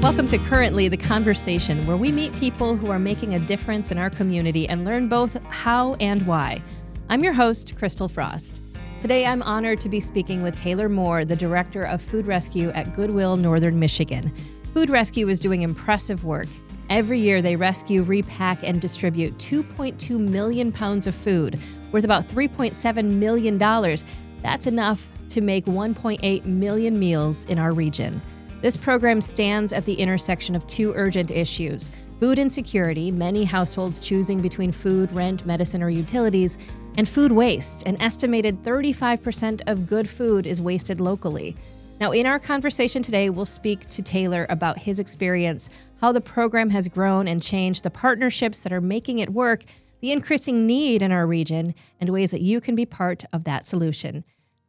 Welcome to Currently, the conversation where we meet people who are making a difference in our community and learn both how and why. I'm your host, Christal Frost. Today, I'm honored to be speaking with Taylor Moore, the Director of Food Rescue at Goodwill, Northern Michigan. Food Rescue is doing impressive work. Every year, they rescue, repack, and distribute 2.2 million pounds of food, worth about $3.7 million. That's enough to make 1.8 million meals in our region. This program stands at the intersection of two urgent issues: food insecurity, many households choosing between food, rent, medicine, or utilities, and food waste. An estimated 35% of good food is wasted locally. Now, in our conversation today, we'll speak to Taylor about his experience, how the program has grown and changed, the partnerships that are making it work, the increasing need in our region, and ways that you can be part of that solution.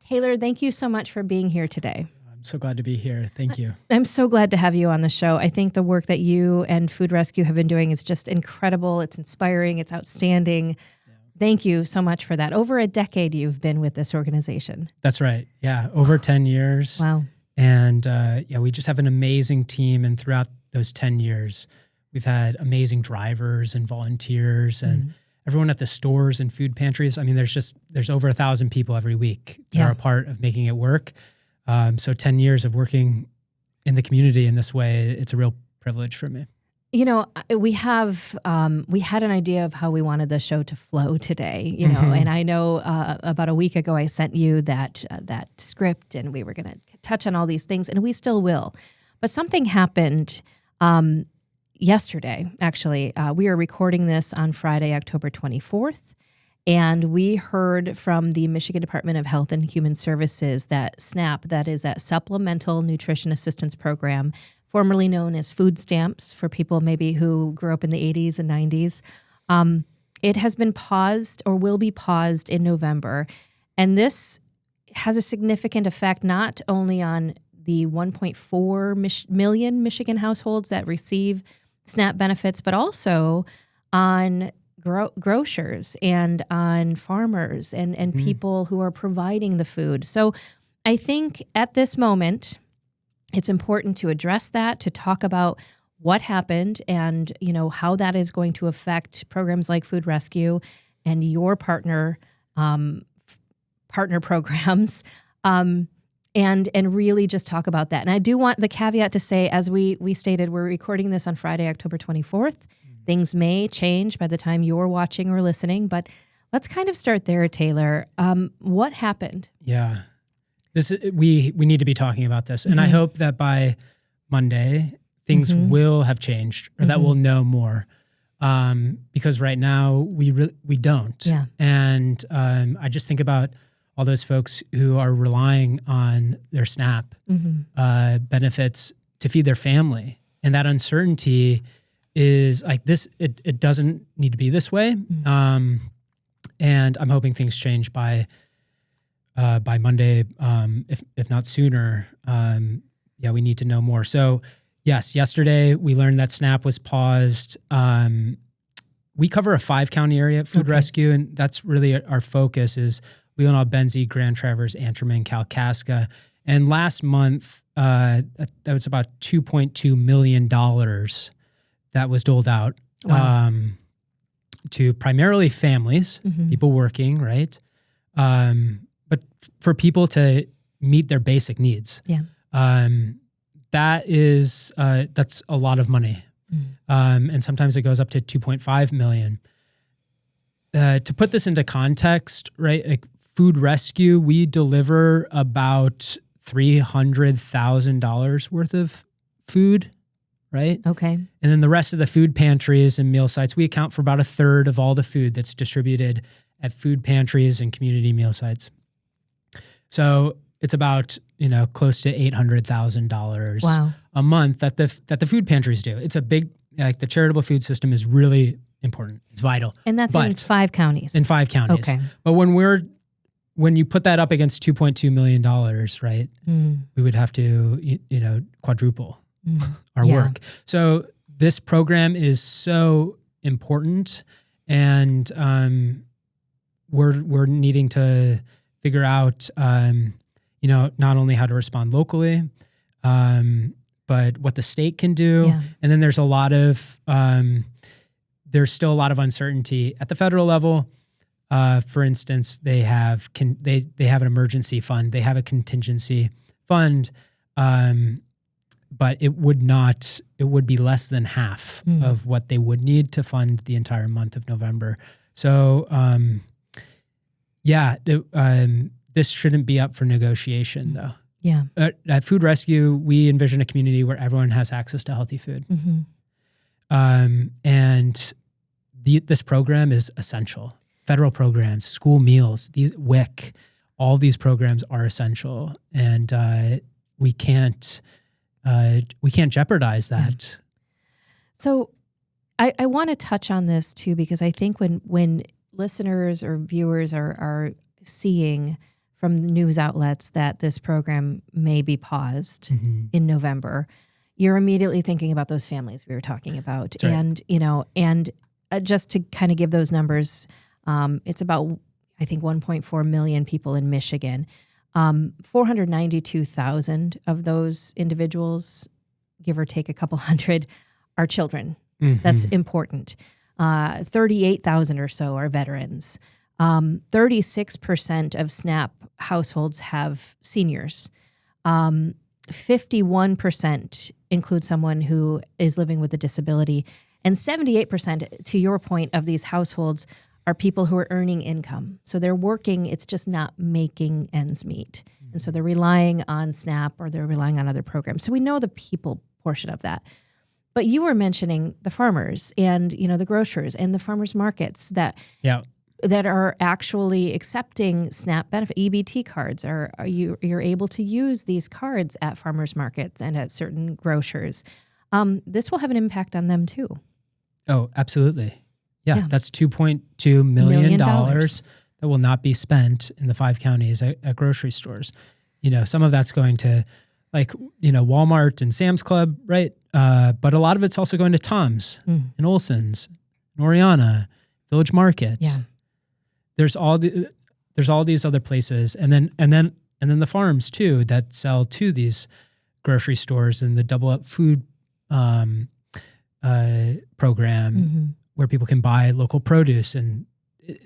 Taylor, thank you so much for being here today. I'm so glad to be here. Thank you. I'm so glad to have you on the show. I think the work that you and Food Rescue have been doing is just incredible. It's inspiring. It's outstanding. Yeah. Thank you so much for that. Over a decade you've been with this organization. That's right. Yeah, over 10 years. Wow. And we just have an amazing team. And throughout those 10 years, we've had amazing drivers and volunteers and everyone at the stores and food pantries. I mean, there's over 1,000 people every week that are a part of making it work. So 10 years of working in the community in this way, it's a real privilege for me. You know, we had an idea of how we wanted the show to flow today, you know, and I know about a week ago I sent you that script and we were going to touch on all these things, and we still will. But something happened yesterday, actually. We are recording this on Friday, October 24th. And we heard from the Michigan Department of Health and Human Services that SNAP, that is that Supplemental Nutrition Assistance Program, formerly known as food stamps for people maybe who grew up in the 80s and 90s, it has been paused or will be paused in November. And this has a significant effect not only on the 1.4 million Michigan households that receive SNAP benefits, but also on grocers and on farmers and people who are providing the food. So I think at this moment, it's important to address that, to talk about what happened and, you know, how that is going to affect programs like Food Rescue and your partner programs, and really just talk about that. And I do want the caveat to say, as we stated, we're recording this on Friday, October 24th. Things may change by the time you're watching or listening, but let's kind of start there, Taylor. What happened? Yeah, we need to be talking about this, and I hope that by Monday things will have changed, or that we'll know more. Because right now we don't. Yeah. And I just think about all those folks who are relying on their SNAP benefits to feed their family, and that uncertainty is like this. It doesn't need to be this way, and I'm hoping things change by Monday, if not sooner. We need to know more. So yes, yesterday we learned that SNAP was paused. We cover a 5-county area at Food Rescue, and that's really our focus is Leelanau, Benzie, Grand Traverse, Antrim, Kalkaska. And last month, that was about $2.2 million that was doled out to primarily families, people working, right? But for people to meet their basic needs. Yeah. That's a lot of money. And sometimes it goes up to 2.5 million. To put this into context, right? Like Food Rescue, we deliver about $300,000 worth of food, right? Okay. And then the rest of the food pantries and meal sites, we account for about a third of all the food that's distributed at food pantries and community meal sites. So it's about, close to $800,000 a month that the food pantries do. It's a big, like the charitable food system is really important. It's vital. And that's in 5 counties. In 5 counties. Okay. But when you put that up against $2.2 million, right, we would have to, quadruple our work. So this program is so important, and we're needing to figure out, not only how to respond locally, but what the state can do. Yeah. And then there's still a lot of uncertainty at the federal level. For instance, they have they have an emergency fund, they have a contingency fund, but it would be less than half of what they would need to fund the entire month of November. So, this shouldn't be up for negotiation, though. Yeah. At Food Rescue, we envision a community where everyone has access to healthy food. And this program is essential. Federal programs, school meals, these WIC, all these programs are essential, and we can't jeopardize that. So I want to touch on this too, because I think when listeners or viewers are seeing from the news outlets that this program may be paused in November, you're immediately thinking about those families we were talking about. That's right. And just to kind of give those numbers, it's about, I think, 1.4 million people in Michigan. 492,000 of those individuals, give or take a couple hundred, are children. That's important. 38,000 or so are veterans. 36% of SNAP households have seniors. 51% include someone who is living with a disability. And 78%, to your point, of these households are people who are earning income. So they're working, it's just not making ends meet. And so they're relying on SNAP or they're relying on other programs. So we know the people portion of that. But you were mentioning the farmers and, the grocers and the farmers markets that are actually accepting SNAP benefit. EBT cards you're able to use these cards at farmers markets and at certain grocers. This will have an impact on them too. Oh, absolutely. Yeah. That's $2.2 million that will not be spent in the 5 counties at grocery stores. Some of that's going to Walmart and Sam's Club, right? But a lot of it's also going to Tom's and Olson's and Oriana, Village Market. Yeah. There's all these other places, and then the farms too that sell to these grocery stores and the Double Up Food program where people can buy local produce, and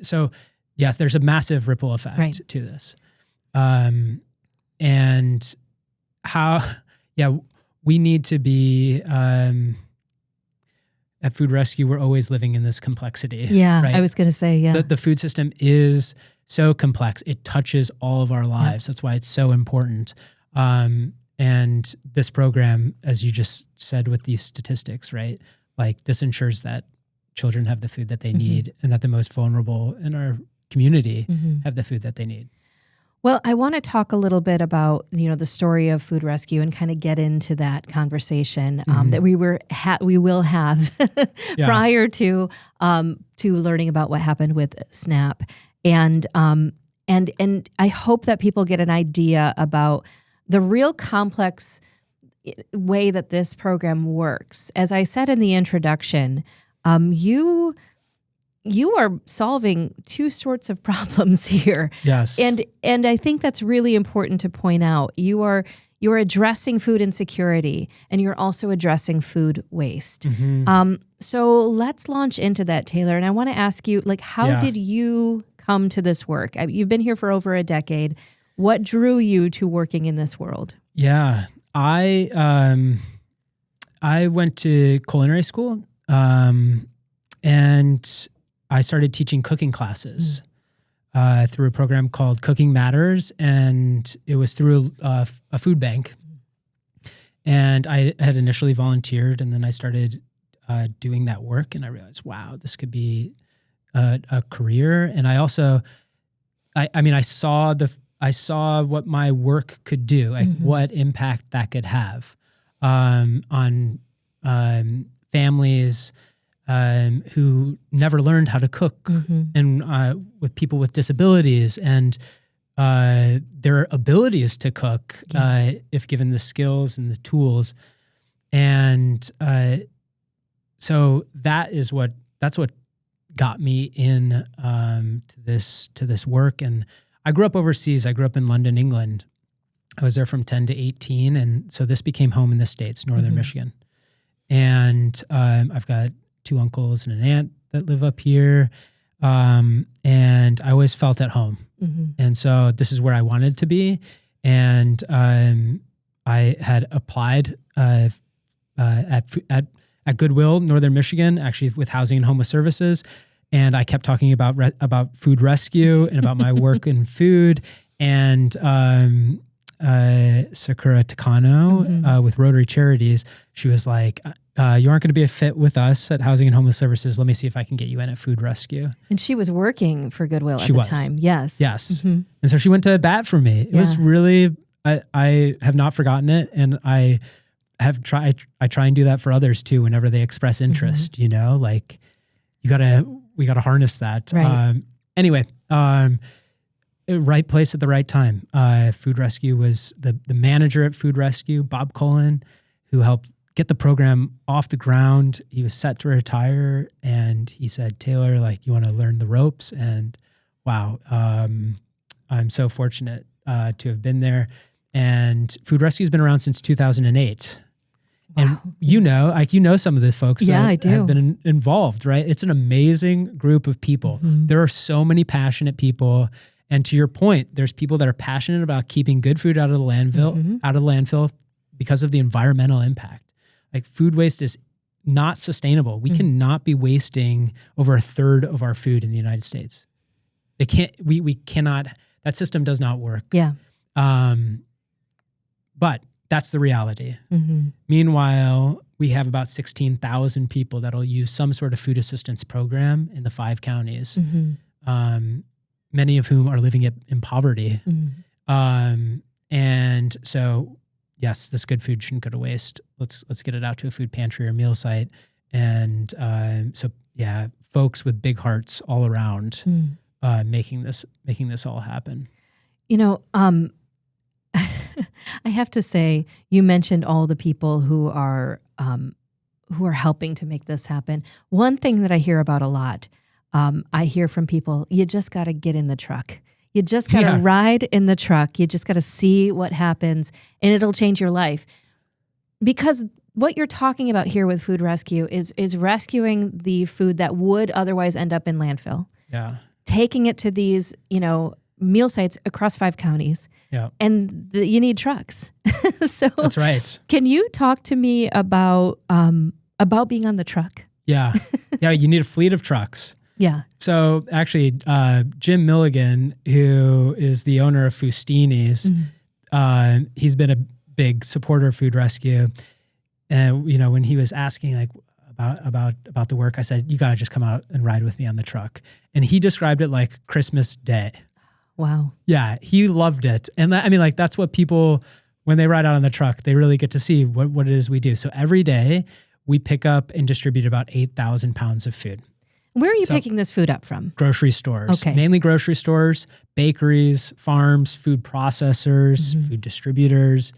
so there's a massive ripple effect to this. And how we need to be at Food Rescue, we're always living in this complexity. Yeah, right? I was going to say, The food system is so complex. It touches all of our lives. That's why it's so important. And this program, as you just said with these statistics, right? This ensures that children have the food that they need and that the most vulnerable in our community have the food that they need. Well, I want to talk a little bit about, the story of Food Rescue and kind of get into that conversation that we will have prior to learning about what happened with SNAP. And I hope that people get an idea about the real complex way that this program works. As I said in the introduction, you are solving two sorts of problems here. Yes. And I think that's really important to point out. You're addressing food insecurity and you're also addressing food waste. So let's launch into that, Taylor. And I want to ask you, how did you come to this work? You've been here for over a decade. What drew you to working in this world? Yeah. I went to culinary school and I started teaching cooking classes through a program called Cooking Matters, and it was through a food bank. And I had initially volunteered, and then I started doing that work, and I realized, wow, this could be a career. And I also, I saw what my work could do, what impact that could have on families who never learned how to cook, and with people with disabilities and their abilities to cook if given the skills and the tools. And so that's what got me in to this work. And I grew up overseas. I grew up in London, England, I was there from 10 to 18. And so this became home in the States, Northern Michigan. And I've got 2 uncles and an aunt that live up here. And I always felt at home. And so this is where I wanted to be. And I had applied at Goodwill, Northern Michigan, actually with Housing and Homeless Services. And I kept talking about food rescue and about my work in food. And Sakura Takano with Rotary Charities, she was like, you aren't going to be a fit with us at Housing and Homeless Services. Let me see if I can get you in at Food Rescue. And she was working for Goodwill at the time. Yes. Yes. And so she went to bat for me. It was really, I have not forgotten it. And I try and do that for others too, whenever they express interest, you know, like we gotta harness that. Right. Anyway, right place at the right time. Food Rescue was the manager at Food Rescue, Bob Cullen, who helped get the program off the ground. He was set to retire, and he said, Taylor, like, you want to learn the ropes? And wow, I'm so fortunate to have been there. And Food Rescue has been around since 2008. Wow. And you know some of the folks that have been involved, right? It's an amazing group of people. There are so many passionate people. And to your point, there's people that are passionate about keeping good food out of the landfill because of the environmental impact. Like, food waste is not sustainable. We cannot be wasting over 1/3 of our food in the United States. We cannot, that system does not work. Yeah. But that's the reality. Meanwhile, we have about 16,000 people that'll use some sort of food assistance program in the 5 counties, many of whom are living in poverty. And so, yes, this good food shouldn't go to waste. Let's get it out to a food pantry or meal site. And so, yeah, folks with big hearts all around making this all happen. You know, I have to say, you mentioned all the people who are helping to make this happen. One thing that I hear about a lot, I hear from people, you just got to get in the truck. You just got to ride in the truck. You just got to see what happens, and it'll change your life. Because what you're talking about here with Food Rescue is rescuing the food that would otherwise end up in landfill. Yeah. Taking it to these, meal sites across 5 counties. Yeah. And you need trucks. So that's right. Can you talk to me about being on the truck? Yeah. Yeah. You need a fleet of trucks. Yeah. So actually, Jim Milligan, who is the owner of Fustini's, he's been a big supporter of Food Rescue. And, when he was asking like about the work, I said, you got to just come out and ride with me on the truck. And he described it like Christmas Day. Wow. Yeah. He loved it. And that's what people, when they ride out on the truck, they really get to see what it is we do. So every day we pick up and distribute about 8,000 pounds of food. Where are you picking this food up from? Grocery stores. Okay. Mainly grocery stores, bakeries, farms, food processors, food distributors.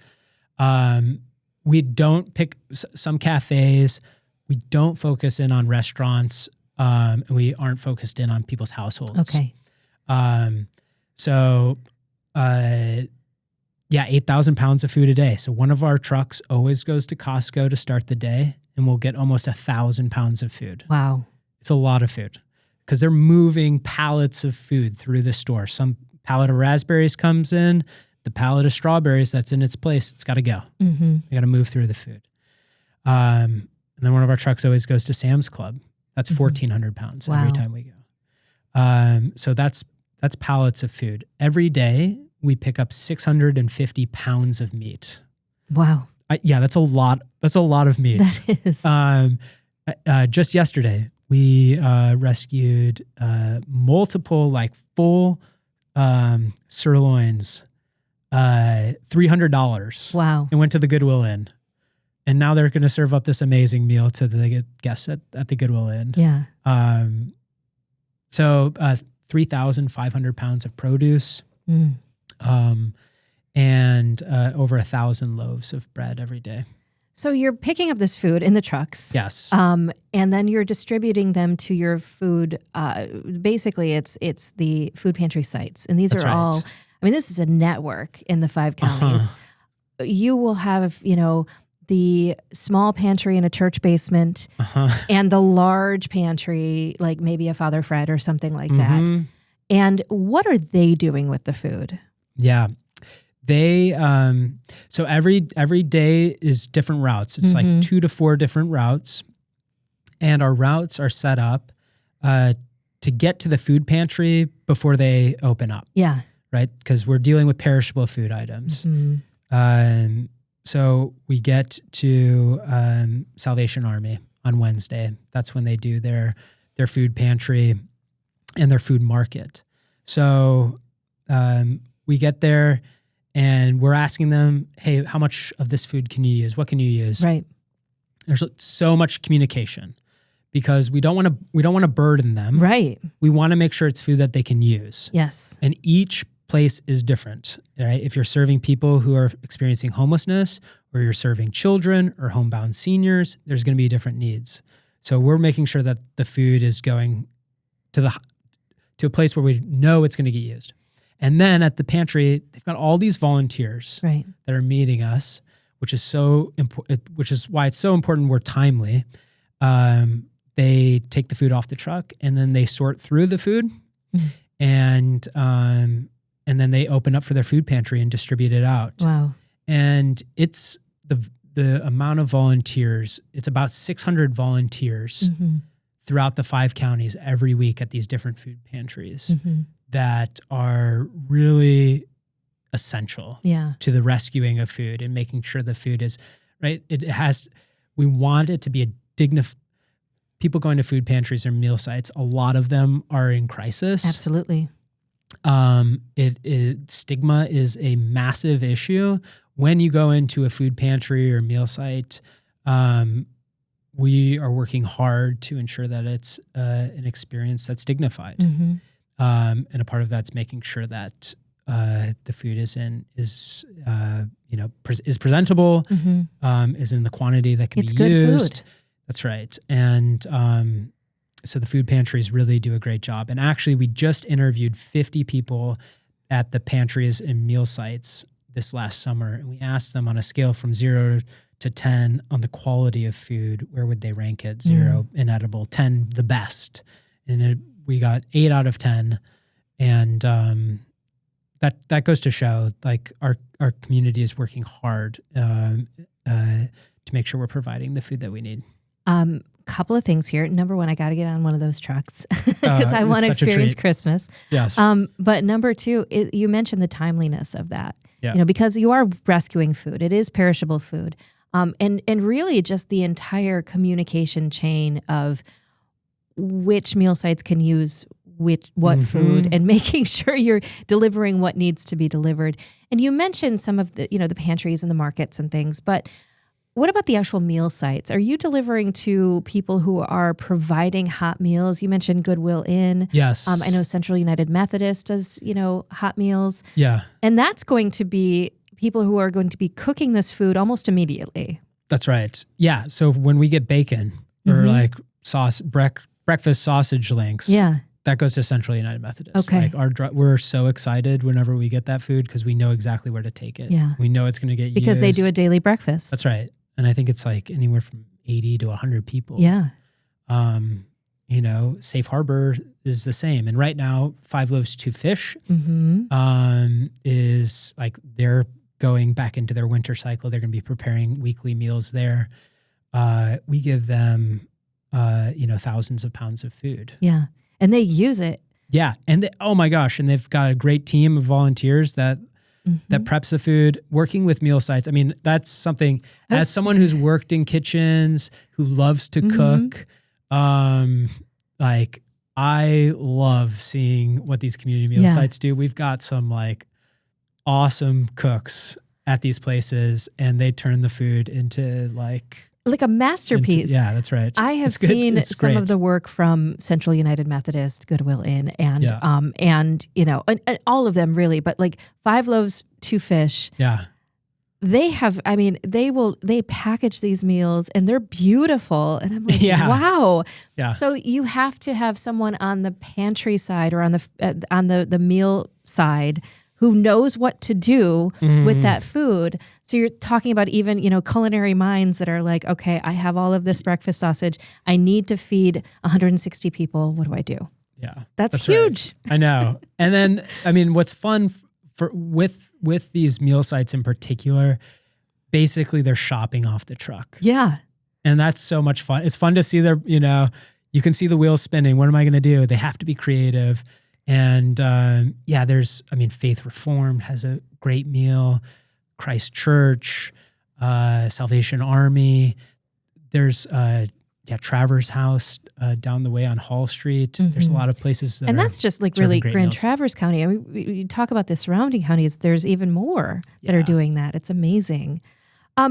We don't pick some cafes. We don't focus in on restaurants. And we aren't focused in on people's households. Okay. 8,000 pounds of food a day. So one of our trucks always goes to Costco to start the day, and we'll get almost 1,000 pounds of food. Wow. It's a lot of food because they're moving pallets of food through the store. Some pallet of raspberries comes in, the pallet of strawberries that's in its place, it's got to go. They got to move through the food. And then one of our trucks always goes to Sam's Club. That's 1,400 pounds every time we go. So that's pallets of food. Every day we pick up 650 pounds of meat. Wow. That's a lot. That's a lot of meat. That is. Just yesterday, we rescued multiple full sirloins, $300. Wow. And went to the Goodwill Inn. And now they're going to serve up this amazing meal to the guests at the Goodwill Inn. Yeah. So 3,500 pounds of produce, and over 1,000 loaves of bread every day. So you're picking up this food in the trucks. Yes. And then you're distributing them to your food. Basically, it's the food pantry sites. And these are all, I mean, this is a network in the 5 counties. You will have, the small pantry in a church basement and the large pantry, like maybe a Father Fred or something like that. And what are they doing with the food? Yeah. They, so every day is different routes. It's like 2 to 4 different routes. And our routes are set up to get to the food pantry before they open up. Yeah. Right? Because we're dealing with perishable food items. So we get to Salvation Army on Wednesday. That's when they do their food pantry and their food market. So we get there and we're asking them, hey, how much of this food can you use? What can you use? Right. There's so much communication because we don't want to burden them. Right. We want to make sure it's food that they can use. Yes. And each place is different, right? If you're serving people who are experiencing homelessness, or you're serving children or homebound seniors, there's going to be different needs. So we're making sure that the food is going to a place where we know it's going to get used. And then at the pantry, they've got all these volunteers that are meeting us, which is so important. Which is why it's so important we're timely. They take the food off the truck and then they sort through the food, and then they open up for their food pantry and distribute it out. Wow! And it's the amount of volunteers. It's about 600 volunteers throughout the 5 counties every week at these different food pantries that are really essential to the rescuing of food and making sure the food is right. We want it to be a dignified. People going to food pantries or meal sites, a lot of them are in crisis. Absolutely. Stigma is a massive issue. When you go into a food pantry or meal site, we are working hard to ensure that it's an experience that's dignified. And a part of that's making sure that the food is presentable, is in the quantity that can be used. It's good food. That's right. And so the food pantries really do a great job. And actually, we just interviewed 50 people at the pantries and meal sites this last summer. And we asked them on a scale from 0 to 10 on the quality of food, where would they rank it? 0, inedible, 10, the best. And we got 8 out of 10. And that goes to show like our community is working hard to make sure we're providing the food that we need. Couple of things here. Number one, I got to get on one of those trucks because I want to experience Christmas. Yes. But number two, you mentioned the timeliness of that. Yeah. Because you are rescuing food. It is perishable food. And really just the entire communication chain of which meal sites can use what food and making sure you're delivering what needs to be delivered. And you mentioned some of the, the pantries and the markets and things, but what about the actual meal sites? Are you delivering to people who are providing hot meals? You mentioned Goodwill Inn. Yes. I know Central United Methodist does, hot meals. Yeah. And that's going to be people who are going to be cooking this food almost immediately. That's right. Yeah. So when we get bacon or like breakfast sausage links, that goes to Central United Methodist. Okay. Like we're so excited whenever we get that food because we know exactly where to take it. Yeah. We know it's going to get because used. They do a daily breakfast. That's right. And I think it's like anywhere from 80 to 100 people. Yeah. Safe Harbor is the same. And right now, 5 loaves, 2 fish is like they're going back into their winter cycle. They're going to be preparing weekly meals there. We give them, thousands of pounds of food. Yeah. And they use it. Yeah. And oh my gosh. And they've got a great team of volunteers that preps the food, working with meal sites. I mean, that's something as someone who's worked in kitchens, who loves to cook, like I love seeing what these community meal sites do. We've got some like awesome cooks at these places and they turn the food into like a masterpiece. Yeah, that's right. I have seen some of the work from Central United Methodist, Goodwill Inn, and all of them really, but like 5 loaves, 2 fish. Yeah. They package these meals and they're beautiful. And I'm like, wow. Yeah. So you have to have someone on the pantry side or on the meal side who knows what to do with that food. So you're talking about even, culinary minds that are like, okay, I have all of this breakfast sausage. I need to feed 160 people. What do I do? Yeah. That's huge. Right. I know. And then, what's fun with these meal sites in particular, basically they're shopping off the truck. Yeah. And that's so much fun. It's fun to see you can see the wheels spinning. What am I going to do? They have to be creative. And Faith Reformed has a great meal. Christ Church, Salvation Army. There's Travers House down the way on Hall Street. There's a lot of places that that's just like really Grand Traverse County. We talk about the surrounding counties. There's even more that are doing that. It's amazing. I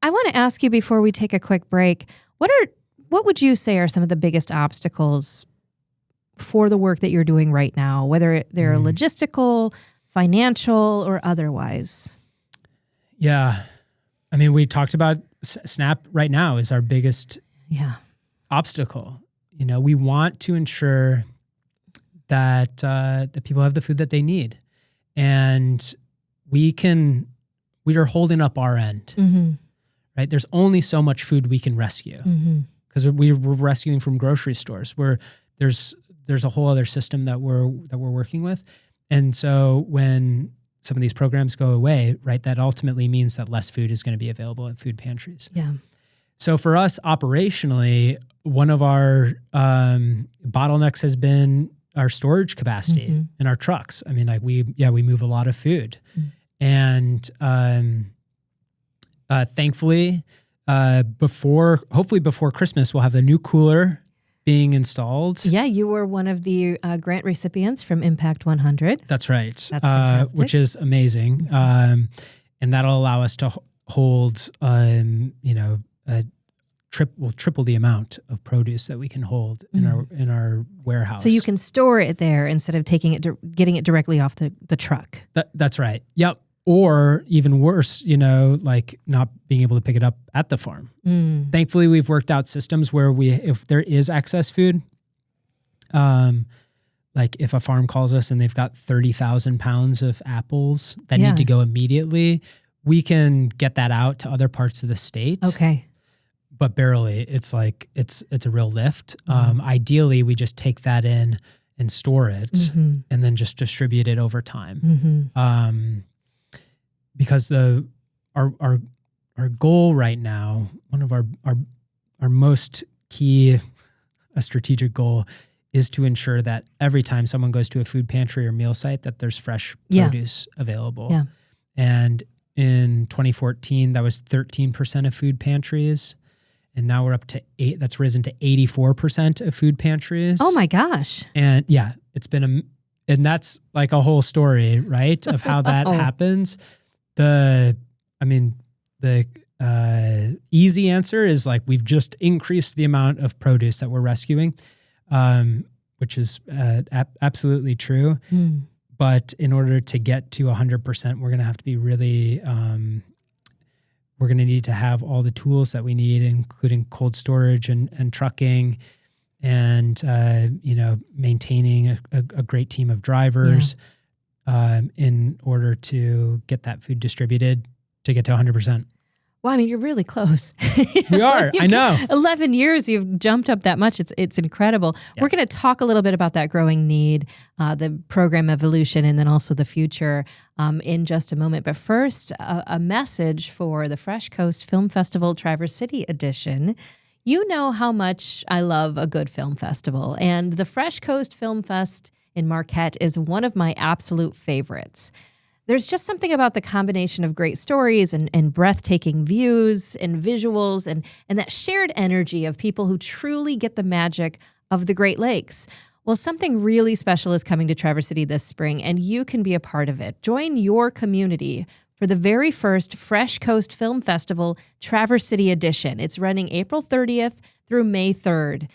want to ask you before we take a quick break, what would you say are some of the biggest obstacles for the work that you're doing right now, whether they're logistical, financial, or otherwise? Yeah. We talked about SNAP right now is our biggest obstacle. We want to ensure that the people have the food that they need. And we are holding up our end, right? There's only so much food we can rescue because we're rescuing from grocery stores where there's a whole other system that we're working with. And so when some of these programs go away, right, that ultimately means that less food is going to be available at food pantries. Yeah. So for us operationally, one of our bottlenecks has been our storage capacity in our trucks. We move a lot of food. And thankfully, hopefully before Christmas, we'll have a new cooler being installed. Yeah, you were one of the grant recipients from Impact 100. That's right. That's fantastic. Which is amazing. And that'll allow us to hold, triple the amount of produce that we can hold in our warehouse. So you can store it there instead of getting it directly off the truck. That's right. Yep. Or even worse, like not being able to pick it up at the farm. Thankfully, we've worked out systems where if there is excess food, like if a farm calls us and they've got 30,000 pounds of apples that need to go immediately, we can get that out to other parts of the state. Okay. But barely. It's like, it's a real lift. Ideally, we just take that in and store it and then just distribute it over time. Because our goal right now, one of our most key strategic goal is to ensure that every time someone goes to a food pantry or meal site that there's fresh produce available. Yeah. And in 2014, that was 13% of food pantries. And now we're up to that's risen to 84% of food pantries. Oh my gosh. And it's been and that's like a whole story, right? Of how that happens. The easy answer is like we've just increased the amount of produce that we're rescuing, which is absolutely true. But in order to get to 100%, we're going to have to be really, we're going to need to have all the tools that we need, including cold storage and trucking and, maintaining a great team of drivers. In order to get that food distributed to get to 100%. Well, you're really close. We are. I know. 11 years, you've jumped up that much. It's incredible. Yeah. We're going to talk a little bit about that growing need, the program evolution, and then also the future in just a moment. But first, a message for the Fresh Coast Film Festival Traverse City edition. You know how much I love a good film festival, and the Fresh Coast Film Fest in Marquette is one of my absolute favorites. There's just something about the combination of great stories and breathtaking views and visuals and that shared energy of people who truly get the magic of the Great Lakes. Well, something really special is coming to Traverse City this spring, and you can be a part of it. Join your community for the very first Fresh Coast Film Festival Traverse City edition. It's running April 30th through May 3rd.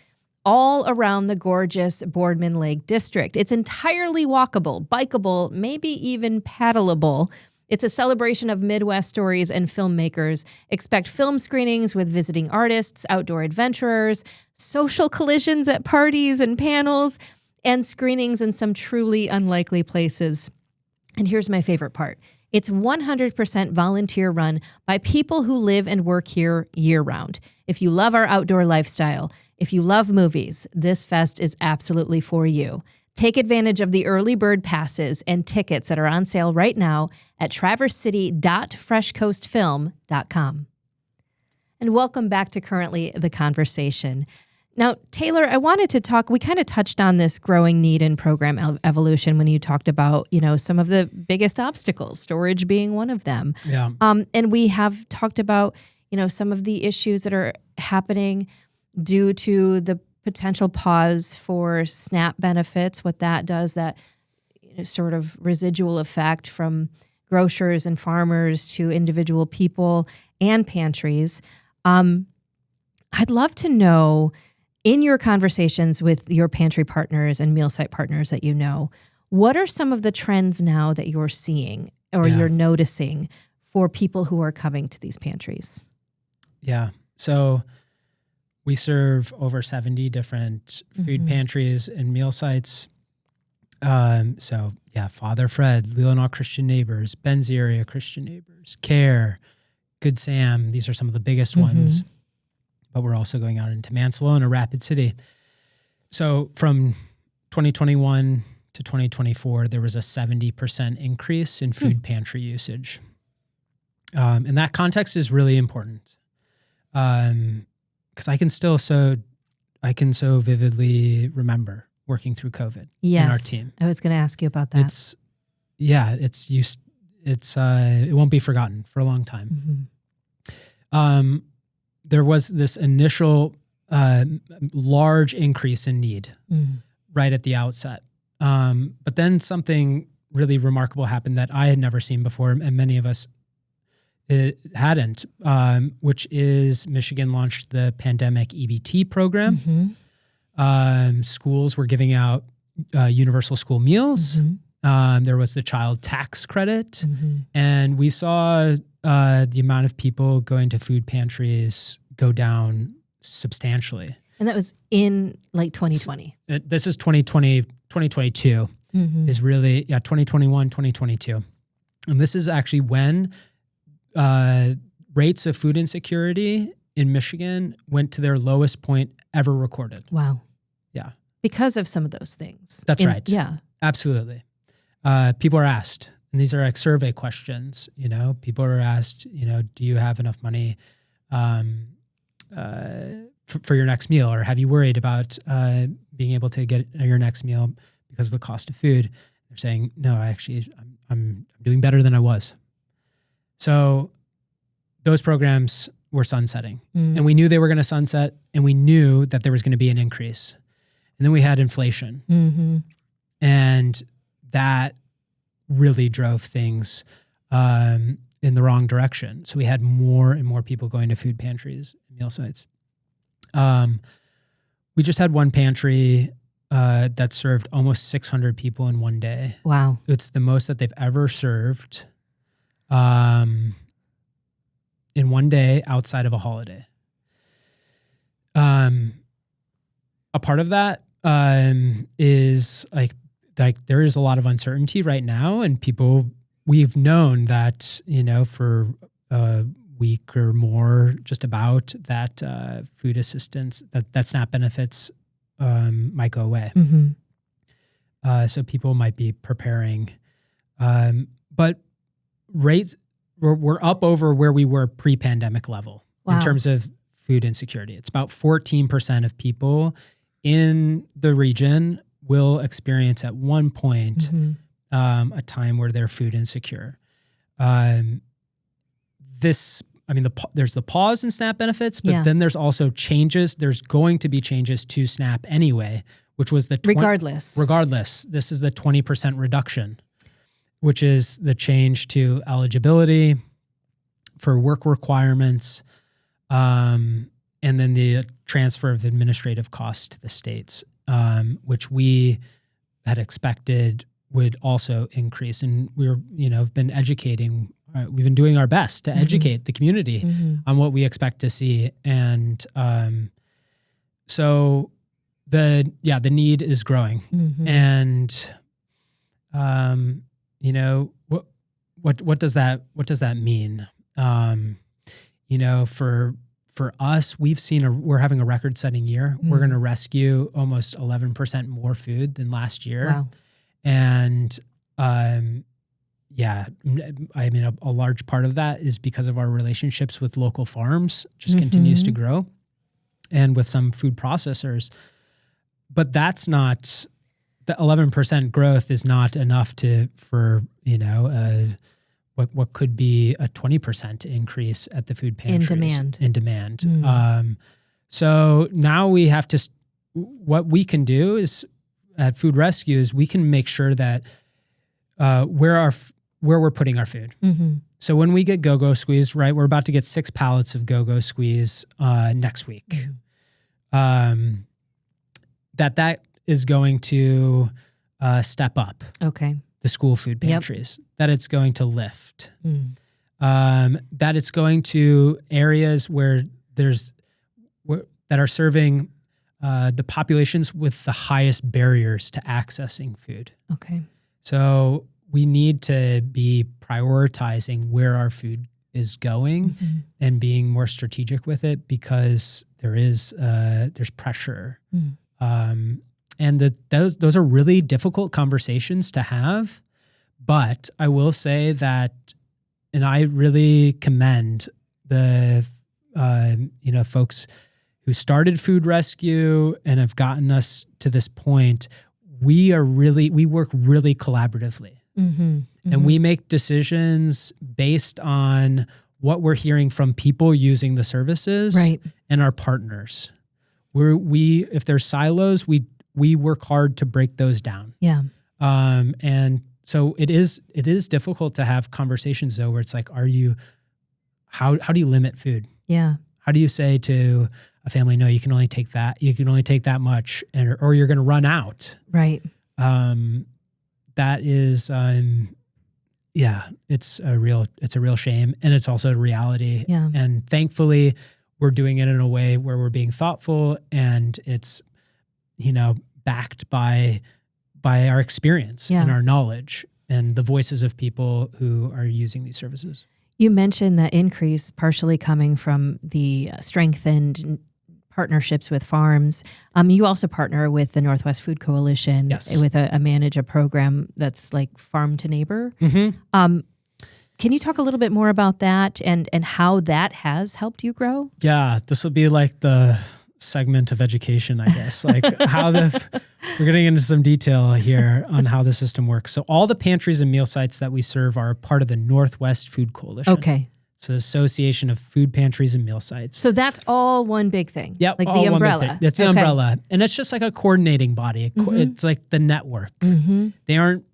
All around the gorgeous Boardman Lake District. It's entirely walkable, bikeable, maybe even paddleable. It's a celebration of Midwest stories and filmmakers. Expect film screenings with visiting artists, outdoor adventurers, social collisions at parties and panels, and screenings in some truly unlikely places. And here's my favorite part. It's 100% volunteer run by people who live and work here year round. If you love our outdoor lifestyle, if you love movies, this fest is absolutely for you. Take advantage of the early bird passes and tickets that are on sale right now at traversity.freshcoastfilm.com. And welcome back to Currently the Conversation. Now, Taylor, I wanted to talk, we kind of touched on this growing need in program evolution when you talked about, some of the biggest obstacles, storage being one of them. Yeah. And we have talked about, some of the issues that are happening due to the potential pause for SNAP benefits, what that does, that sort of residual effect from grocers and farmers to individual people and pantries. I'd love to know, in your conversations with your pantry partners and meal site partners that what are some of the trends now that you're seeing or you're noticing for people who are coming to these pantries? Yeah. So we serve over 70 different food pantries and meal sites. Father Fred, Leelanau Christian Neighbors, Ben's Area Christian Neighbors, Care, Good Sam. These are some of the biggest ones. But we're also going out into Mansalona, Rapid City. So from 2021 to 2024, there was a 70% increase in food pantry usage. And that context is really important. Because I can so vividly remember working through COVID in our team. I was going to ask you about that. It won't be forgotten for a long time. There was this initial large increase in need right at the outset. But then something really remarkable happened that I had never seen before, and many of us hadn't, which is Michigan launched the pandemic EBT program. Schools were giving out universal school meals. There was the child tax credit. And we saw the amount of people going to food pantries go down substantially. And that was in 2020. This is 2022 is really, 2021, 2022. And this is actually when rates of food insecurity in Michigan went to their lowest point ever recorded. Wow. Yeah. Because of some of those things. That's right. Yeah. Absolutely. People are asked, and these are survey questions, people are asked, do you have enough money for your next meal, or have you worried about being able to get your next meal because of the cost of food? They're saying, no, I'm doing better than I was. So those programs were sunsetting, and we knew they were going to sunset, and we knew that there was going to be an increase. And then we had inflation, and that really drove things in the wrong direction. So we had more and more people going to food pantries and meal sites. We just had one pantry that served almost 600 people in one day. Wow. It's the most that they've ever served in one day outside of a holiday. A part of that is like there is a lot of uncertainty right now, and we've known that, for a week or more, just about that food assistance, that SNAP benefits might go away. So people might be preparing. But rates, we're up over where we were pre-pandemic level in terms of food insecurity. It's about 14% of people in the region will experience at one point a time where they're food insecure. There's the pause in SNAP benefits, but then there's also changes. There's going to be changes to SNAP anyway, which was the regardless. This is the 20% reduction, which is the change to eligibility for work requirements, and then the transfer of administrative costs to the states, which we had expected would also increase. And have been educating. We've been doing our best to educate the community on what we expect to see. And so the need is growing. And what does that mean? For us, we're having a record-setting year. We're going to rescue almost 11% more food than last year. Wow. And a large part of that is because of our relationships with local farms, just continues to grow, and with some food processors. But that's not, the 11% growth is not enough for what could be a 20% increase at the food pantries. In demand. So now we have to, what we can do is at Food Rescue is we can make sure that where we're putting our food. So when we get Go-Go Squeeze, right, we're about to get 6 pallets of Go-Go Squeeze next week. That is going to step up. Okay. The school food pantries, that it's going to lift, that it's going to areas where that are serving the populations with the highest barriers to accessing food. Okay. So we need to be prioritizing where our food is going and being more strategic with it, because there's pressure. And those are really difficult conversations to have. But I will say that, and I really commend the folks who started Food Rescue and have gotten us to this point. We work really collaboratively, and we make decisions based on what we're hearing from people using the services, right, and our partners. If there's silos, we work hard to break those down. Yeah. And so it is difficult to have conversations though, where it's like, how do you limit food? Yeah. How do you say to a family, no, you can only take that much, or you're going to run out. Right. That is, it's a real shame, and it's also a reality. Yeah. And thankfully we're doing it in a way where we're being thoughtful, and it's, backed by our experience and our knowledge and the voices of people who are using these services. You mentioned the increase partially coming from the strengthened partnerships with farms. You also partner with the Northwest Food Coalition with a program that's like farm to neighbor. Can you talk a little bit more about that and how that has helped you grow? Yeah, this will be like the segment of education, I guess, like we're getting into some detail here on how the system works. So all the pantries and meal sites that we serve are part of the Northwest Food Coalition. Okay. It's an association of food pantries and meal sites. So that's all one big thing. Yeah, like the umbrella. It's the umbrella. And it's just like a coordinating body. It's like the network. They aren't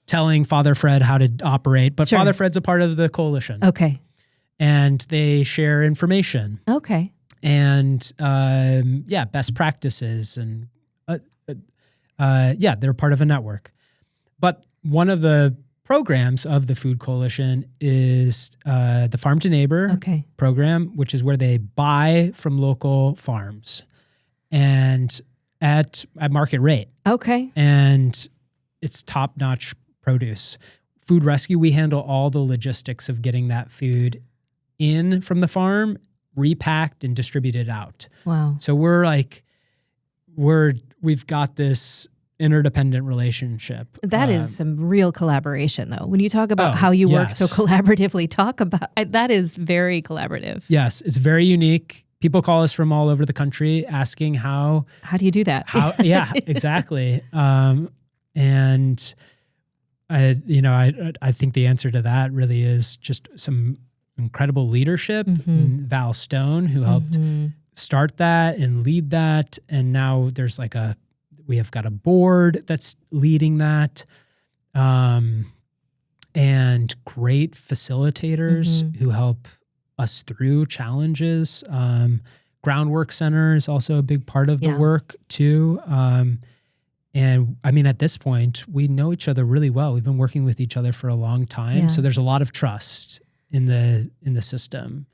telling Father Fred how to operate, but Father Fred's a part of the coalition. Okay. And they share information. Okay. And best practices, and they're part of a network. But one of the programs of the Food Coalition is the Farm to Neighbor program, which is where they buy from local farms and at market rate. Okay. And it's top-notch produce. Food Rescue, we handle all the logistics of getting that food in from the farm, repacked and distributed out. Wow. So we've got this interdependent relationship. That is some real collaboration though. When you talk about how you work so collaboratively, that is very collaborative. Yes, it's very unique. People call us from all over the country asking how do you do that? Yeah, exactly. And I think the answer to that really is just some incredible leadership. Val Stone, who helped start that and lead that. And now we have got a board that's leading that. And great facilitators who help us through challenges. Groundwork Center is also a big part of the work too. And I mean, at this point, we know each other really well. We've been working with each other for a long time. Yeah. So there's a lot of trust in the system.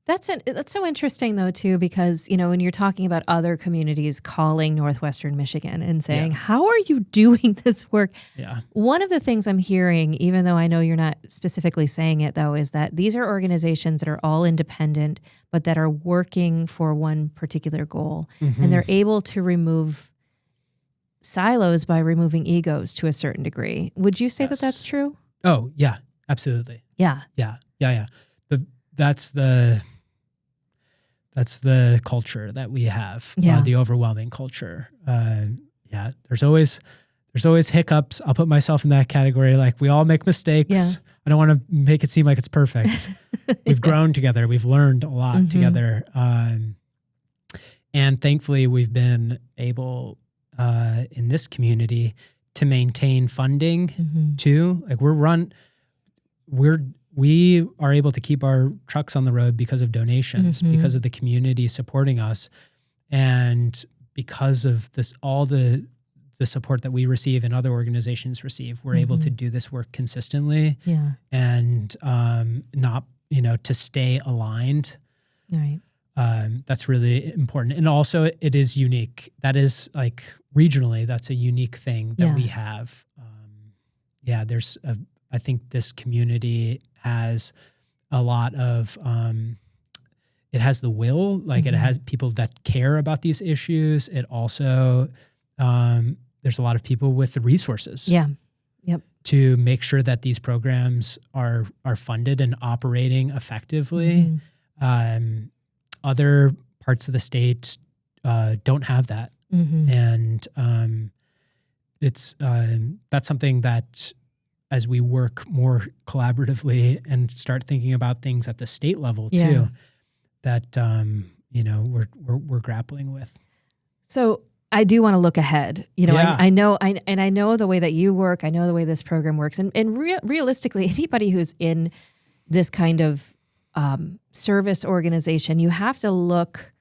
That's so interesting though too, because when you're talking about other communities calling Northwestern Michigan and saying, "How are you doing this work?" Yeah. One of the things I'm hearing, even though I know you're not specifically saying it though, is that these are organizations that are all independent, but that are working for one particular goal, and they're able to remove silos by removing egos to a certain degree. Would you say that that's true? Oh yeah, absolutely. Yeah. That's the culture that we have. The overwhelming culture. There's always hiccups. I'll put myself in that category. Like, we all make mistakes. Yeah. I don't want to make it seem like it's perfect. We've grown together. We've learned a lot together. And thankfully we've been able in this community to maintain funding too. Like, we are able to keep our trucks on the road because of donations, because of the community supporting us, and because of this, all the support that we receive and other organizations receive. We're able to do this work consistently, and not, to stay aligned. Right. That's really important. And also it is unique. That is, like, regionally, that's a unique thing that we have. I think this community has a lot of, it has the will, like it has people that care about these issues. It also, there's a lot of people with the resources. Yeah. Yep. To make sure that these programs are funded and operating effectively. Other parts of the state don't have that. And it's that's something that, as we work more collaboratively and start thinking about things at the state level too, that we're grappling with. So I do want to look ahead. I know the way that you work. I know the way this program works, and realistically, anybody who's in this kind of service organization, you have to look.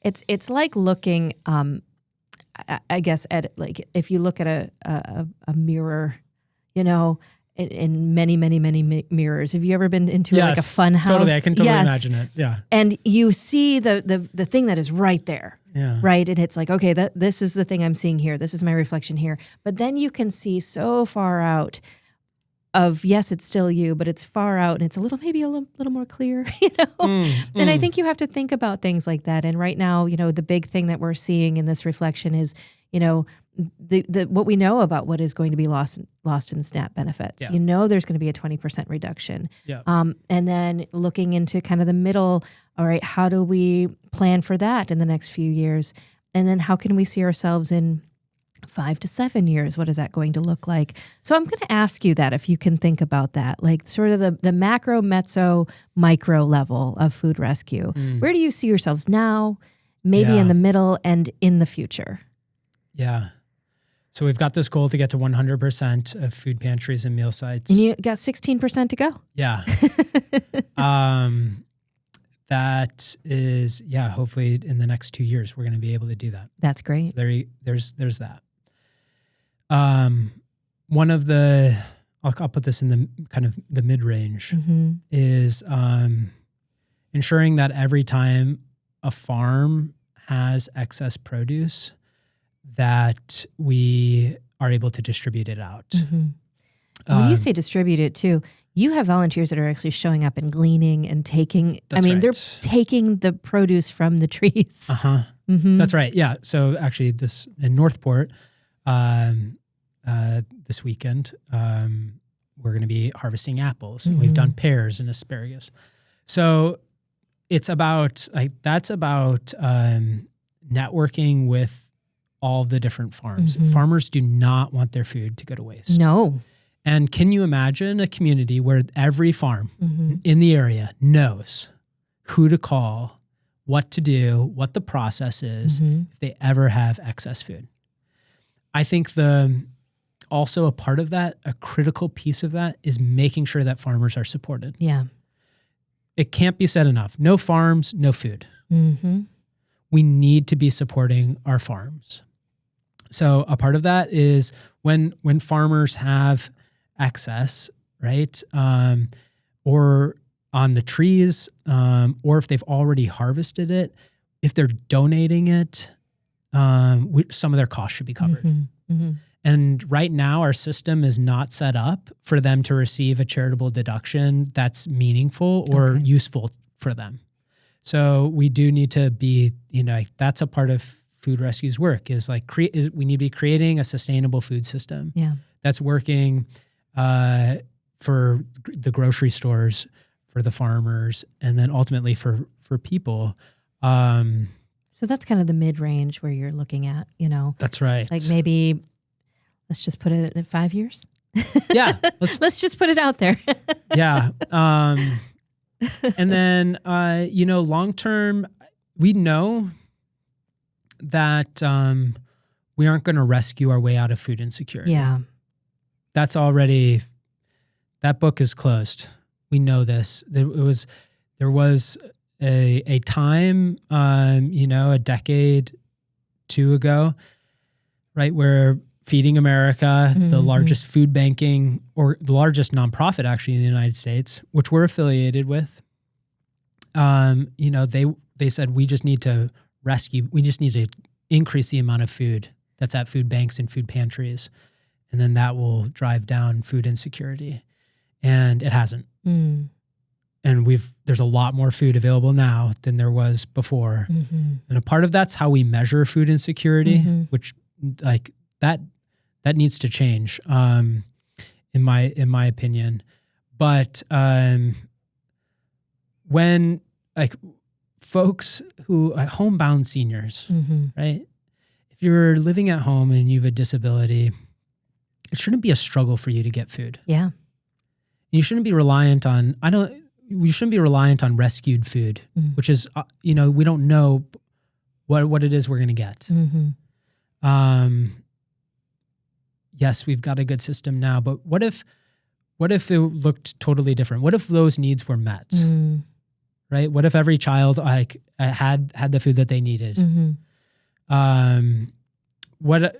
It's like looking, I guess, at, like, if you look at a mirror, in many, many, many mirrors. Have you ever been into like a fun house? Totally. I can totally imagine it. Yeah. And you see the thing that is right there. Yeah. Right. And it's like, okay, this is the thing I'm seeing here. This is my reflection here. But then you can see so far out of, yes, it's still you, but it's far out and it's maybe a little more clear, And I think you have to think about things like that. And right now, the big thing that we're seeing in this reflection is, the what we know about what is going to be lost in SNAP benefits. Yeah. There's going to be a 20% reduction. Yeah. And then looking into kind of the middle, all right, how do we plan for that in the next few years? And then how can we see ourselves in 5 to 7 years? What is that going to look like? So I'm going to ask you that, if you can think about that, like sort of the macro, mezzo, micro level of food rescue. Where do you see yourselves now, maybe in the middle, and in the future? Yeah. So we've got this goal to get to 100% of food pantries and meal sites. And you got 16% to go. Yeah. That is, hopefully in the next 2 years, we're going to be able to do that. That's great. So there's that. One of the, I'll put this in the kind of the mid-range, is ensuring that every time a farm has excess produce, that we are able to distribute it out. When you say distribute it too, you have volunteers that are actually showing up and gleaning and taking, they're taking the produce from the trees. That's right. Yeah. So actually this in Northport, this weekend, we're going to be harvesting apples. And we've done pears and asparagus. So it's about, that's about networking with all the different farms. Farmers do not want their food to go to waste. No. And can you imagine a community where every farm in the area knows who to call, what to do, what the process is if they ever have excess food? I think also a part of that, a critical piece of that, is making sure that farmers are supported. Yeah. It can't be said enough. No farms, no food. We need to be supporting our farms. So a part of that is when farmers have excess, right? Or on the trees, or if they've already harvested it, if they're donating it, some of their costs should be covered. Mm-hmm. Mm-hmm. And right now, our system is not set up for them to receive a charitable deduction that's meaningful or useful for them. So we do need to be, that's a part of food rescue's work is we need to be creating a sustainable food system that's working for the grocery stores, for the farmers, and then ultimately for people. So that's kind of the mid-range where you're looking at, That's right. Like maybe let's just put it at 5 years. Yeah. Let's just put it out there. Yeah. And then, long-term, we know that we aren't going to rescue our way out of food insecurity. Yeah. That book is closed. We know this. There was a time, a decade, two ago, right, where Feeding America, the largest food banking or the largest nonprofit actually in the United States, which we're affiliated with, they said we just need to increase the amount of food that's at food banks and food pantries, and then that will drive down food insecurity. And it hasn't. And there's a lot more food available now than there was before. And a part of that's how we measure food insecurity, which that needs to change, in my opinion. But when folks who homebound seniors, right? If you're living at home and you have a disability, it shouldn't be a struggle for you to get food. Yeah. You shouldn't be reliant on rescued food, which is we don't know what it is we're going to get. Yes, we've got a good system now, but what if it looked totally different? What if those needs were met? Right? What if every child had the food that they needed?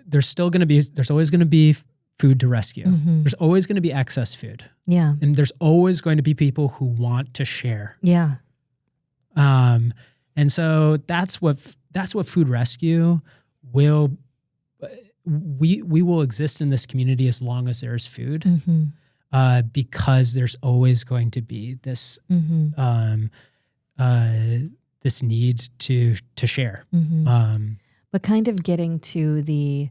There's always going to be food to rescue. There's always going to be excess food. Yeah. And there's always going to be people who want to share. Yeah. And so that's what food rescue will. We will exist in this community as long as there's food, because there's always going to be this this need to share. But kind of getting to the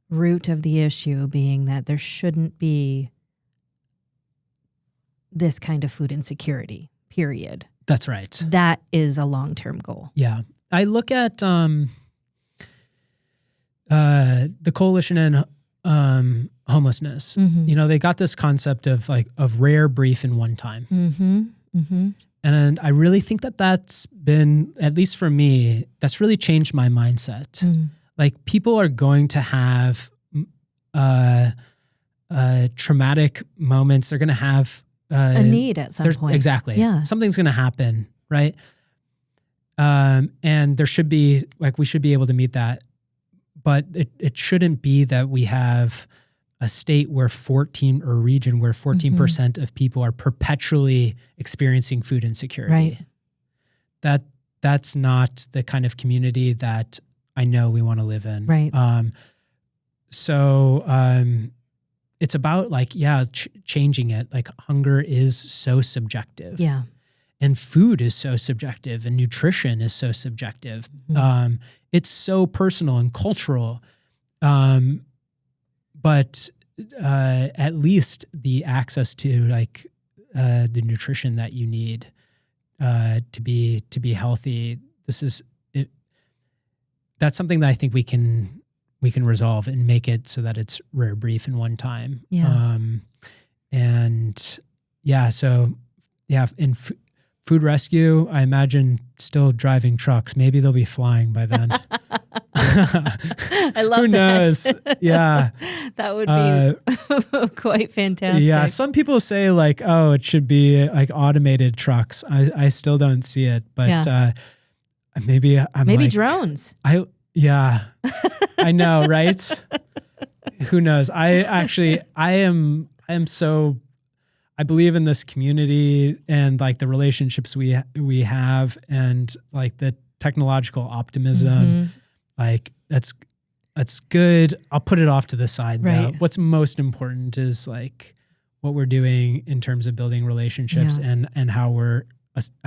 root of the issue being that there shouldn't be this kind of food insecurity, period. That's right. That is a long-term goal. Yeah. I look at the Coalition and homelessness. They got this concept of rare, brief, and one time. And I really think that been, at least for me, that's really changed my mindset. People are going to have traumatic moments. They're going to have a need at some point. Exactly. Yeah. Something's going to happen, right? And there should be, we should be able to meet that. But it shouldn't be that we have a state where 14% of people are perpetually experiencing food insecurity. Right. That's not the kind of community that I know we want to live in. Right. It's about changing it. Hunger is so subjective. Yeah. And food is so subjective, and nutrition is so subjective. It's so personal and cultural. But at least the access to the nutrition that you need to be healthy. That's something that I think we can resolve and make it so that it's rare, brief, and one time. Yeah. Food rescue, I imagine still driving trucks. Maybe they'll be flying by then. I love Who knows? Yeah. That would be quite fantastic. Yeah. Some people say it should be automated trucks. I still don't see it, but maybe drones. I know, right? Who knows? I am I believe in this community and like the relationships we have and like the technological optimism. Like that's good. I'll put it off to the side though. What's most important is like what we're doing in terms of building relationships and how we're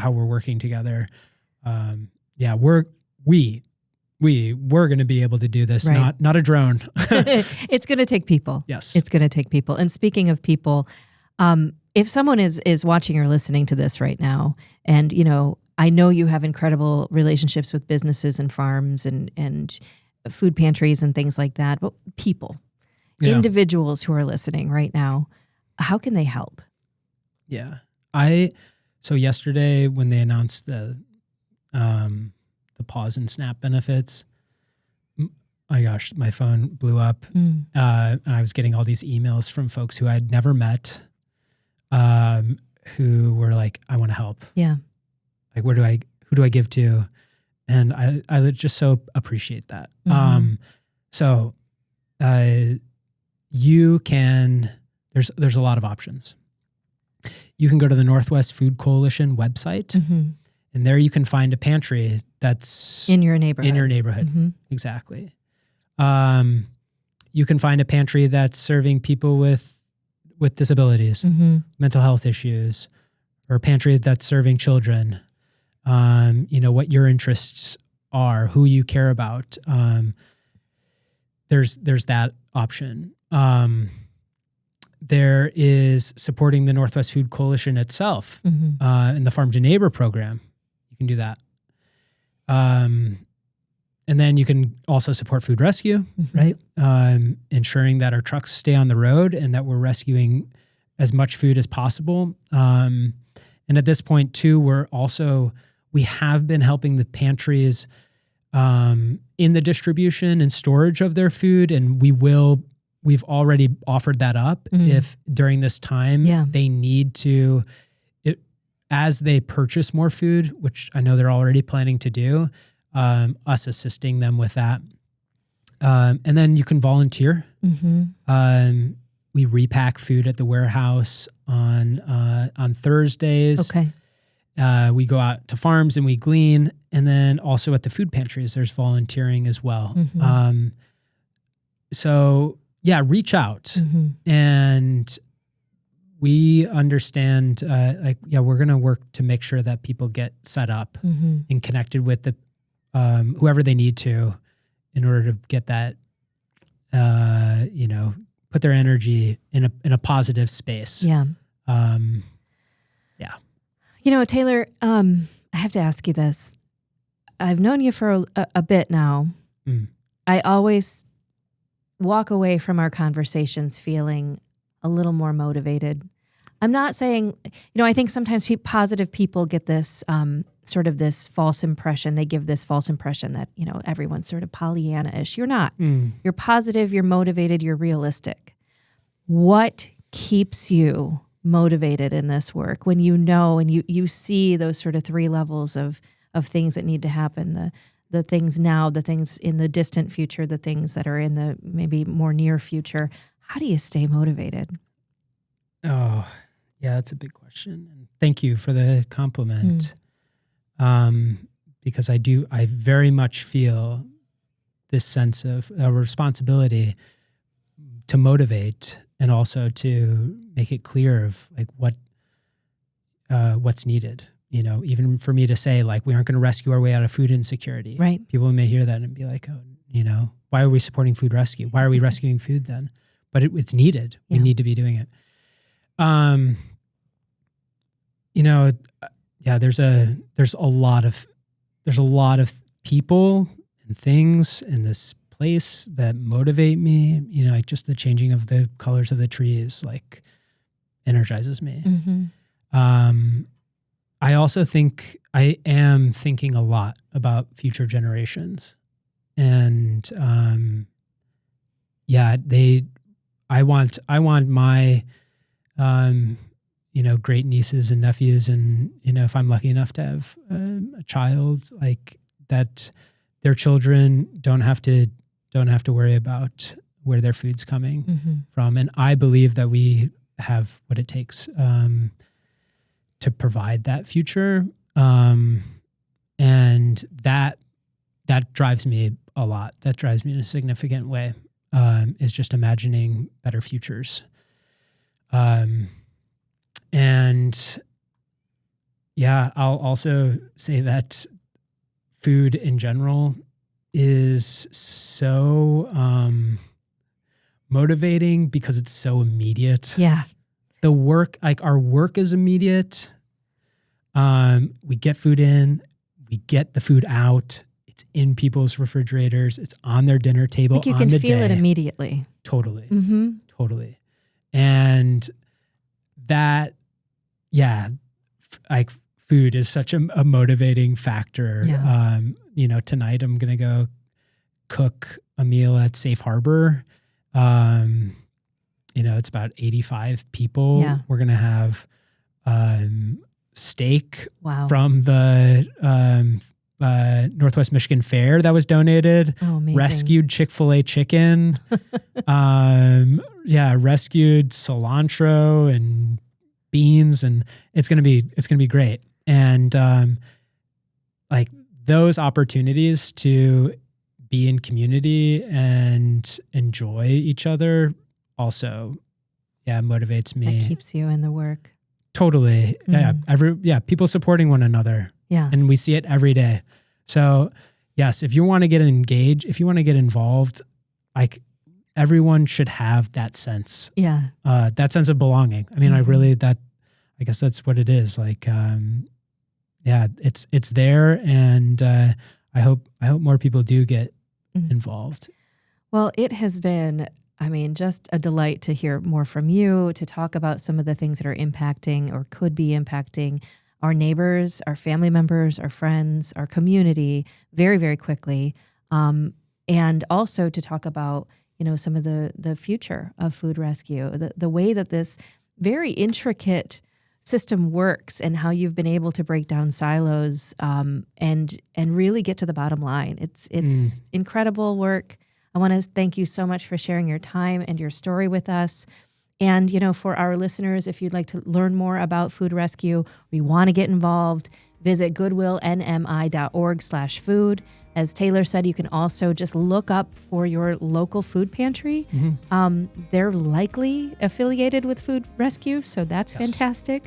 working together. We're going to be able to do this, not a drone. It's going to take people. Yes. It's going to take people. And speaking of people, if someone is watching or listening to this right now, and, I know you have incredible relationships with businesses and farms and food pantries and things like that, but people, individuals who are listening right now, how can they help? Yeah. So yesterday when they announced the pause and SNAP benefits, my gosh, my phone blew up. And I was getting all these emails from folks who I'd never met, who were like, I want to help. Yeah. Like, who do I give to? And I just so appreciate that. So you can, there's a lot of options. You can go to the Northwest Food Coalition website, and there you can find a pantry that's in your neighborhood. Exactly. You can find a pantry that's serving people with disabilities, mental health issues, or a pantry that's serving children. What your interests are, who you care about. There's that option. There is supporting the Northwest Food Coalition itself, and the Farm to Neighbor program. You can do that. And then you can also support food rescue, right? Ensuring that our trucks stay on the road and that we're rescuing as much food as possible. And at this point too, we have been helping the pantries in the distribution and storage of their food, and we've already offered that up if during this time they need to, as they purchase more food, which I know they're already planning to do, us assisting them with that. And then you can volunteer. We repack food at the warehouse on Thursdays. Okay. We go out to farms and we glean, and then also at the food pantries, there's volunteering as well. So yeah, reach out, and we understand. We're going to work to make sure that people get set up and connected with the whoever they need to, in order to get that, put their energy in a positive space. Yeah. Taylor, I have to ask you this. I've known you for a bit now. I always walk away from our conversations feeling a little more motivated. I'm not saying, I think sometimes positive people get this sort of this false impression. They give this false impression that, everyone's sort of Pollyanna-ish. You're not. You're positive, you're motivated, you're realistic. What keeps you motivated in this work when you know and you see those sort of three levels of things that need to happen, the things now, the things in the distant future, the things that are in the maybe more near future? How do you stay motivated? Oh, yeah, that's a big question. Thank you for the compliment. Because I very much feel this sense of a responsibility to motivate and also to make it clear of like what's needed. Even for me to say like, we aren't going to rescue our way out of food insecurity. Right. People may hear that and be like, oh, why are we supporting food rescue? Why are we rescuing food then? But it's needed. We need to be doing it. There's a lot of people and things in this place that motivate me. Like just the changing of the colors of the trees, like energizes me. I also think I am thinking a lot about future generations, and I want my great nieces and nephews, and if I'm lucky enough to have a child, like that, their children don't have to worry about where their food's coming from. And I believe that we have what it takes to provide that future. And that drives me a lot. That drives me in a significant way, is just imagining better futures. And yeah, I'll also say that food in general is so motivating because it's so immediate. Yeah. The work, like our work is immediate. We get food in, we get the food out. It's in people's refrigerators. It's on their dinner table. It's like you can feel it immediately. Totally. Mm-hmm. Totally. And that, like food is such a motivating factor. Yeah. Tonight I'm going to go cook a meal at Safe Harbor. It's about 85 people. Yeah. We're going to have steak from the Northwest Michigan Fair that was donated. Oh, amazing. Rescued Chick-fil-A chicken. Rescued cilantro and beans, and it's gonna be great. And like those opportunities to be in community and enjoy each other also motivates me. That keeps you in the work. Totally. People supporting one another. Yeah. And we see it every day. So yes, if you want to get engaged, if you want to get involved, like everyone should have that sense. Yeah. That sense of belonging. I mean, I guess that's what it is. Like, it's there. And I hope more people do get involved. Well, it has been, just a delight to hear more from you, to talk about some of the things that are impacting or could be impacting our neighbors, our family members, our friends, our community very, very quickly. And also to talk about, some of the future of food rescue, the way that this very intricate system works and how you've been able to break down silos and really get to the bottom line. It's incredible work. I want to thank you so much for sharing your time and your story with us. And, for our listeners, if you'd like to learn more about food rescue, we want to get involved, visit goodwillnmi.org/food. As Taylor said, you can also just look up for your local food pantry. Mm-hmm. They're likely affiliated with food rescue, so that's fantastic.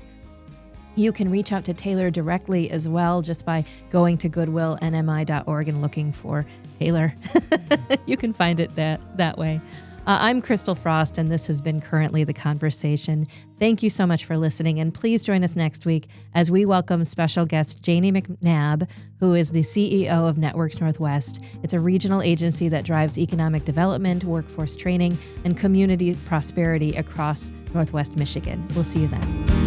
You can reach out to Taylor directly as well, just by going to goodwillnmi.org and looking for Taylor. You can find it that way. I'm Christal Frost, and this has been Currently the Conversation. Thank you so much for listening, and please join us next week as we welcome special guest Janie McNabb, who is the CEO of Networks Northwest. It's a regional agency that drives economic development, workforce training, and community prosperity across Northwest Michigan. We'll see you then.